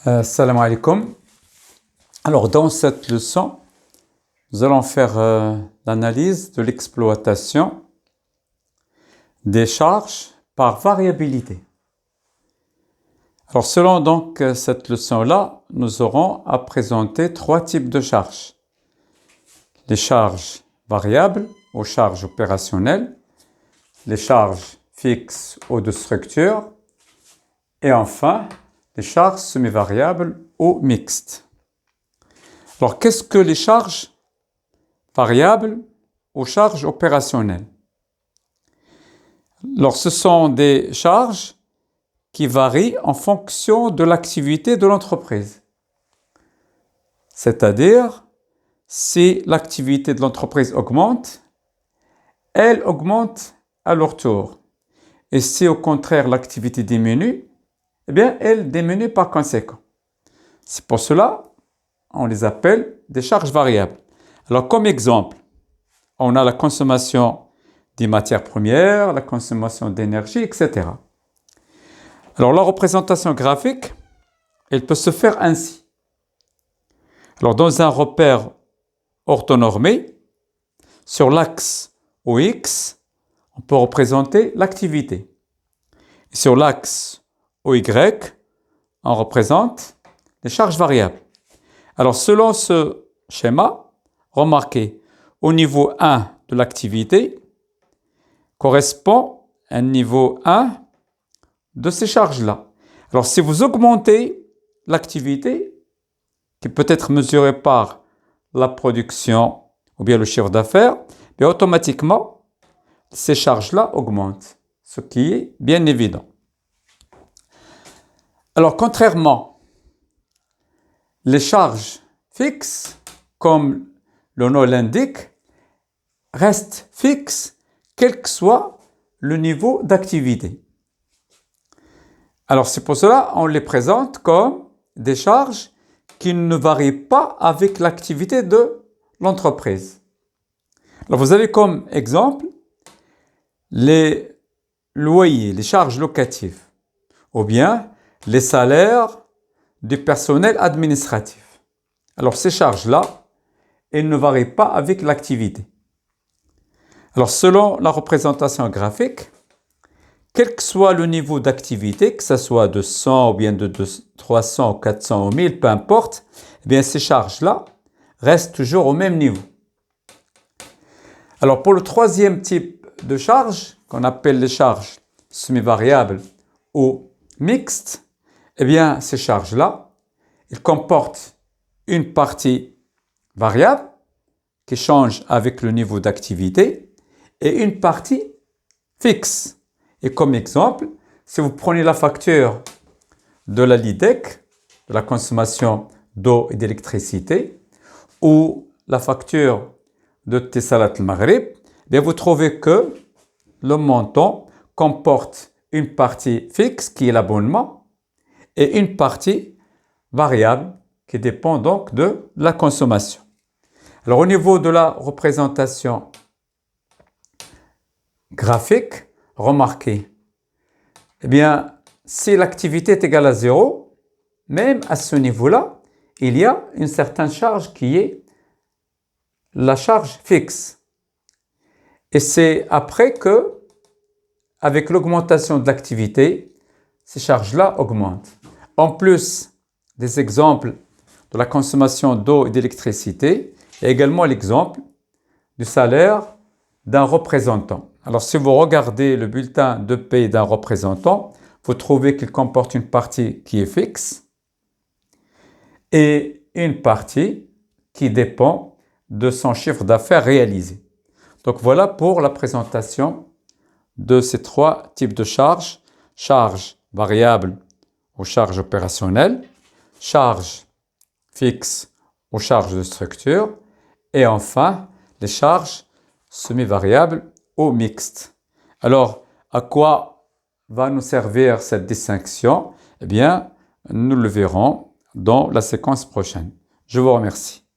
Salam alaikum. Alors, dans cette leçon, nous allons faire l'analyse de l'exploitation des charges par variabilité. Alors, selon donc cette leçon-là, nous aurons à présenter trois types de charges. Les charges variables aux charges opérationnelles, les charges fixes ou de structure, et enfin, les charges semi-variables ou mixtes. Alors, qu'est-ce que les charges variables aux charges opérationnelles? Alors, ce sont des charges qui varient en fonction de l'activité de l'entreprise. C'est-à-dire, si l'activité de l'entreprise augmente, elle augmente à leur tour. Et si au contraire l'activité diminue, eh bien, elle diminue par conséquent. C'est pour cela on les appelle des charges variables. Alors, comme exemple, on a la consommation des matières premières, la consommation d'énergie, etc. Alors, la représentation graphique, elle peut se faire ainsi. Alors, dans un repère orthonormé, sur l'axe OX, on peut représenter l'activité. Et sur l'axe OY, on représente les charges variables. Alors, selon ce schéma, remarquez, au niveau 1 de l'activité correspond un niveau 1 de ces charges-là. Alors, si vous augmentez l'activité, qui peut être mesurée par la production ou bien le chiffre d'affaires, bien automatiquement, ces charges-là augmentent, ce qui est bien évident. Alors, contrairement les charges fixes, comme le nom l'indique, restent fixes quel que soit le niveau d'activité. Alors c'est pour cela qu'on les présente comme des charges qui ne varient pas avec l'activité de l'entreprise. Alors vous avez comme exemple les loyers, les charges locatives, ou bien les salaires du personnel administratif. Alors ces charges-là, elles ne varient pas avec l'activité. Alors selon la représentation graphique, quel que soit le niveau d'activité, que ce soit de 100 ou bien de 300 ou 400 ou 1000, peu importe, eh bien ces charges-là restent toujours au même niveau. Alors pour le troisième type de charge, qu'on appelle les charges semi-variables ou mixtes, eh bien ces charges-là, elles comportent une partie variable qui change avec le niveau d'activité et une partie fixe. Et comme exemple, si vous prenez la facture de la LIDEC, de la consommation d'eau et d'électricité, ou la facture de Tissalat al-Maghrib, bien vous trouvez que le montant comporte une partie fixe qui est l'abonnement et une partie variable qui dépend donc de la consommation. Alors au niveau de la représentation graphique, remarquez, eh bien, si l'activité est égale à 0, même à ce niveau-là, il y a une certaine charge qui est la charge fixe. Et c'est après que, avec l'augmentation de l'activité, ces charges-là augmentent. En plus des exemples de la consommation d'eau et d'électricité, il y a également l'exemple du salaire d'un représentant. Alors, si vous regardez le bulletin de paie d'un représentant, vous trouvez qu'il comporte une partie qui est fixe et une partie qui dépend de son chiffre d'affaires réalisé. Donc, voilà pour la présentation de ces trois types de charges. Charges variables aux charges opérationnelles, charges fixes aux charges de structure et enfin les charges semi-variables ou mixtes. Alors, à quoi va nous servir cette distinction? Eh bien, nous le verrons dans la séquence prochaine. Je vous remercie.